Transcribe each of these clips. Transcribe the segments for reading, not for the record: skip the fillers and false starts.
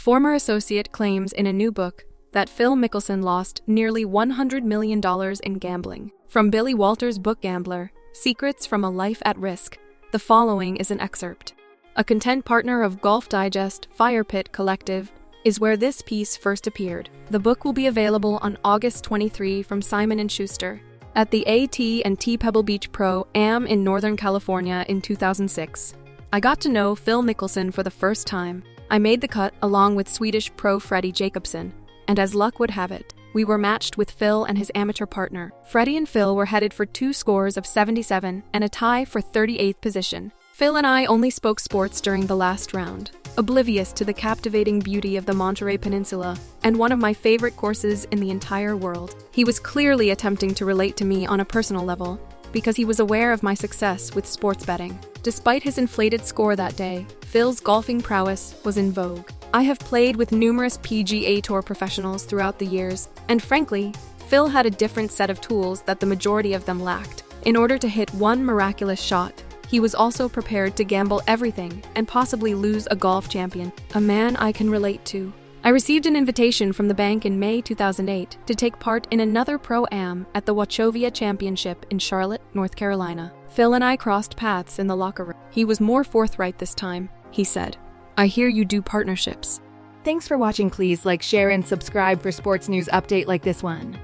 former associate claims in a new book that Phil Mickelson lost nearly $100 million in gambling. From Billy Walters' book Gambler, Secrets from a Life at Risk, the following is an excerpt. A content partner of Golf Digest, Fire Pit Collective, is where this piece first appeared. The book will be available on August 23 from Simon & Schuster at the AT&T Pebble Beach Pro-Am in Northern California in 2006. I got to know Phil Mickelson for the first time. I made the cut along with Swedish pro Freddie Jacobson, and as luck would have it, we were matched with Phil and his amateur partner. Freddie and Phil were headed for 2 scores of 77 and a tie for 38th position. Phil and I only spoke sports during the last round, oblivious to the captivating beauty of the Monterey Peninsula and one of my favorite courses in the entire world. He was clearly attempting to relate to me on a personal level because he was aware of my success with sports betting. Despite his inflated score that day, Phil's golfing prowess was in vogue. I have played with numerous PGA Tour professionals throughout the years, and frankly, Phil had a different set of tools that the majority of them lacked. In order to hit one miraculous shot, he was also prepared to gamble everything and possibly lose a golf champion, a man I can relate to. I received an invitation from the bank in May 2008 to take part in another Pro-Am at the Wachovia Championship in Charlotte, North Carolina. Phil and I crossed paths in the locker room. He was more forthright this time. He said, "I hear you do partnerships." Thanks for watching. Please like, share, and subscribe for sports news update like this one.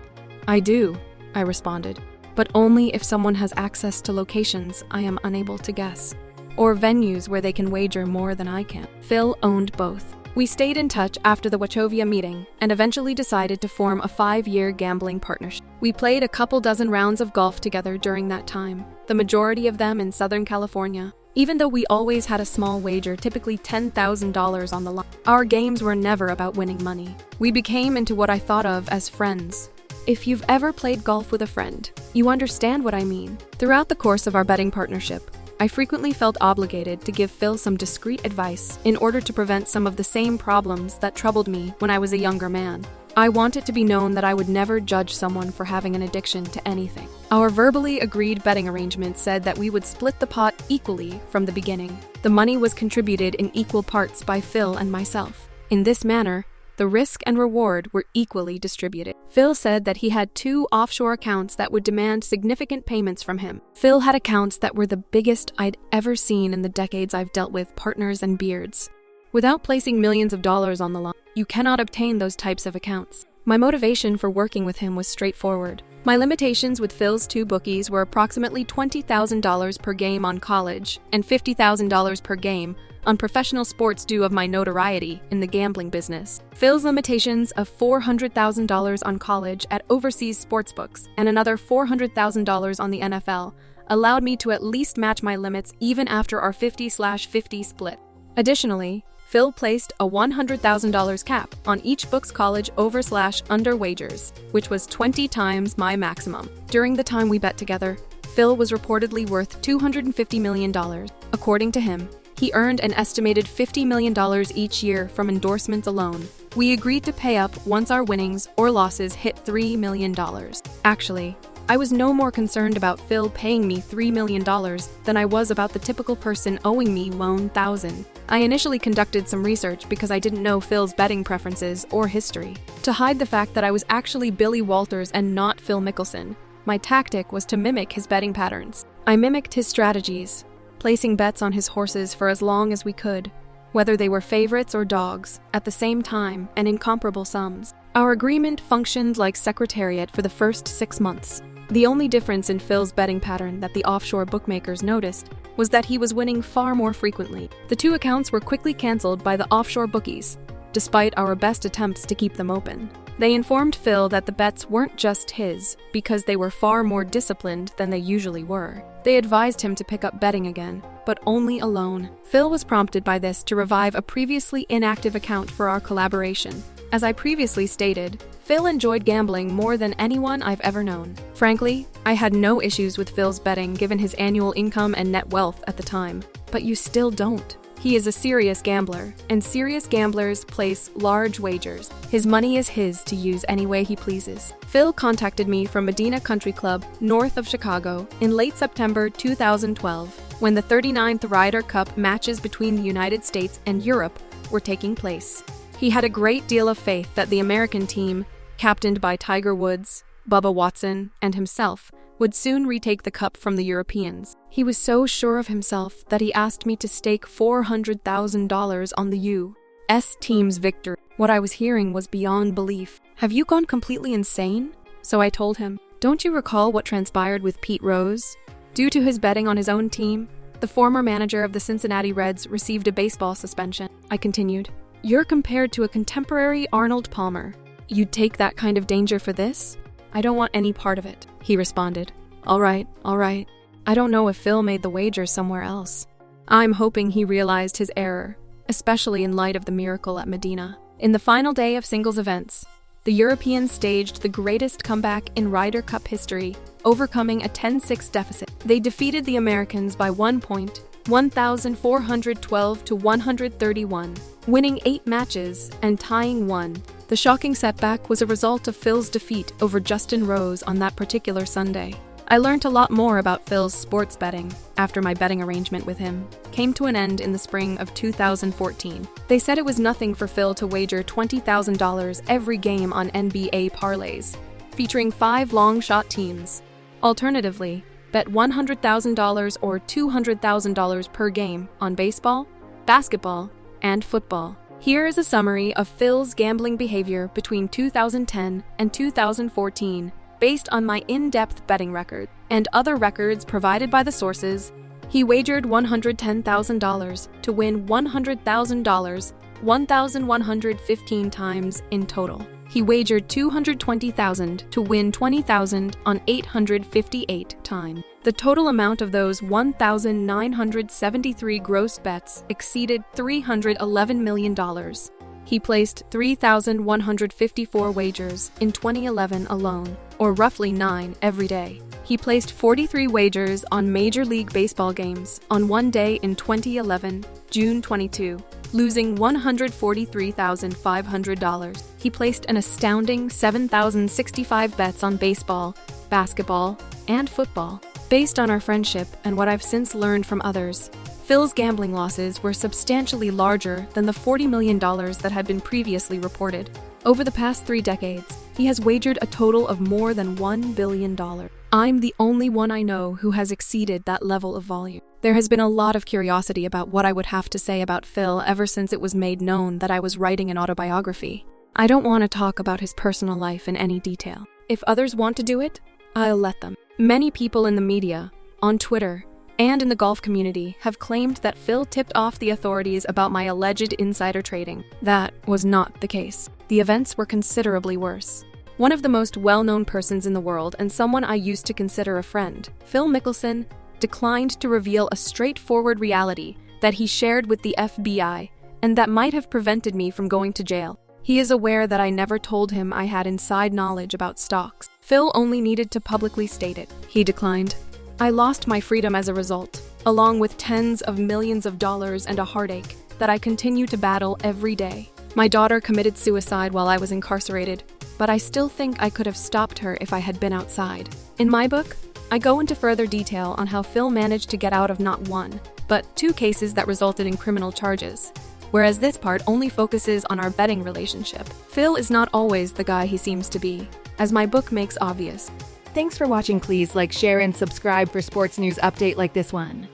"I do," I responded, "but only if someone has access to locations I am unable to guess, or venues where they can wager more than I can." Phil owned both. We stayed in touch after the Wachovia meeting and eventually decided to form a 5-year gambling partnership. We played a couple dozen rounds of golf together during that time, the majority of them in Southern California. Even though we always had a small wager, typically $10,000 on the line, our games were never about winning money. We became into what I thought of as friends. If you've ever played golf with a friend, you understand what I mean. Throughout the course of our betting partnership, I frequently felt obligated to give Phil some discreet advice in order to prevent some of the same problems that troubled me when I was a younger man. I want it to be known that I would never judge someone for having an addiction to anything. Our verbally agreed betting arrangement said that we would split the pot equally from the beginning. The money was contributed in equal parts by Phil and myself. In this manner, the risk and reward were equally distributed. Phil said that he had 2 offshore accounts that would demand significant payments from him. Phil had accounts that were the biggest I'd ever seen in the decades I've dealt with partners and beards. Without placing millions of dollars on the line, you cannot obtain those types of accounts. My motivation for working with him was straightforward. My limitations with Phil's 2 bookies were approximately $20,000 per game on college and $50,000 per game on professional sports due of my notoriety in the gambling business. Phil's limitations of $400,000 on college at overseas sportsbooks and another $400,000 on the NFL allowed me to at least match my limits even after our 50/50 split. Additionally, Phil placed a $100,000 cap on each book's college over/under wagers, which was 20 times my maximum. During the time we bet together, Phil was reportedly worth $250 million. According to him, he earned an estimated $50 million each year from endorsements alone. We agreed to pay up once our winnings or losses hit $3 million. Actually, I was no more concerned about Phil paying me $3 million than I was about the typical person owing me $1,000. I initially conducted some research because I didn't know Phil's betting preferences or history. To hide the fact that I was actually Billy Walters and not Phil Mickelson, my tactic was to mimic his betting patterns. I mimicked his strategies, placing bets on his horses for as long as we could, whether they were favorites or dogs, at the same time and in comparable sums. Our agreement functioned like secretariat for the first 6 months. The only difference in Phil's betting pattern that the offshore bookmakers noticed was that he was winning far more frequently. The 2 accounts were quickly canceled by the offshore bookies, despite our best attempts to keep them open. They informed Phil that the bets weren't just his, because they were far more disciplined than they usually were. They advised him to pick up betting again, but only alone. Phil was prompted by this to revive a previously inactive account for our collaboration. As I previously stated, Phil enjoyed gambling more than anyone I've ever known. Frankly, I had no issues with Phil's betting given his annual income and net wealth at the time. But you still don't. He is a serious gambler, and serious gamblers place large wagers. His money is his to use any way he pleases. Phil contacted me from Medina Country Club, north of Chicago, in late September 2012, when the 39th Ryder Cup matches between the United States and Europe were taking place. He had a great deal of faith that the American team, captained by Tiger Woods, Bubba Watson, and himself, would soon retake the cup from the Europeans. He was so sure of himself that he asked me to stake $400,000 on the U.S. team's victory. What I was hearing was beyond belief. Have you gone completely insane? So I told him, don't you recall what transpired with Pete Rose? Due to his betting on his own team, the former manager of the Cincinnati Reds received a baseball suspension. I continued, you're compared to a contemporary Arnold Palmer. You'd take that kind of danger for this? I don't want any part of it. He responded, all right. I don't know if Phil made the wager somewhere else. I'm hoping he realized his error, especially in light of the miracle at Medina. In the final day of singles events, the Europeans staged the greatest comeback in Ryder Cup history, overcoming a 10-6 deficit. They defeated the Americans by 1 point, 1,412 to 131, winning 8 matches and tying 1. The shocking setback was a result of Phil's defeat over Justin Rose on that particular Sunday. I learned a lot more about Phil's sports betting after my betting arrangement with him came to an end in the spring of 2014. They said it was nothing for Phil to wager $20,000 every game on NBA parlays, featuring 5 long-shot teams. Alternatively, bet $100,000 or $200,000 per game on baseball, basketball, and football. Here is a summary of Phil's gambling behavior between 2010 and 2014 based on my in-depth betting record and other records provided by the sources. He wagered $110,000 to win $100,000 1,115 times in total. He wagered $220,000 to win $20,000 on 858 times. The total amount of those 1,973 gross bets exceeded $311 million. He placed 3,154 wagers in 2011 alone, or roughly 9 every day. He placed 43 wagers on Major League Baseball games on one day in 2011, June 22, losing $143,500. He placed an astounding 7,065 bets on baseball, basketball, and football. Based on our friendship and what I've since learned from others, Phil's gambling losses were substantially larger than the $40 million that had been previously reported. Over the past 3 decades, he has wagered a total of more than $1 billion. I'm the only one I know who has exceeded that level of volume. There has been a lot of curiosity about what I would have to say about Phil ever since it was made known that I was writing an autobiography. I don't want to talk about his personal life in any detail. If others want to do it, I'll let them. Many people in the media, on Twitter, and in the golf community have claimed that Phil tipped off the authorities about my alleged insider trading. That was not the case. The events were considerably worse. One of the most well-known persons in the world and someone I used to consider a friend, Phil Mickelson, declined to reveal a straightforward reality that he shared with the FBI and that might have prevented me from going to jail. He is aware that I never told him I had inside knowledge about stocks. Phil only needed to publicly state it. He declined. I lost my freedom as a result, along with tens of millions of dollars and a heartache that I continue to battle every day. My daughter committed suicide while I was incarcerated, but I still think I could have stopped her if I had been outside. In my book, I go into further detail on how Phil managed to get out of not 1, but 2 cases that resulted in criminal charges, whereas this part only focuses on our betting relationship. Phil is not always the guy he seems to be, as my book makes obvious. Thanks for watching. Please like, share, and subscribe for sports news update like this one.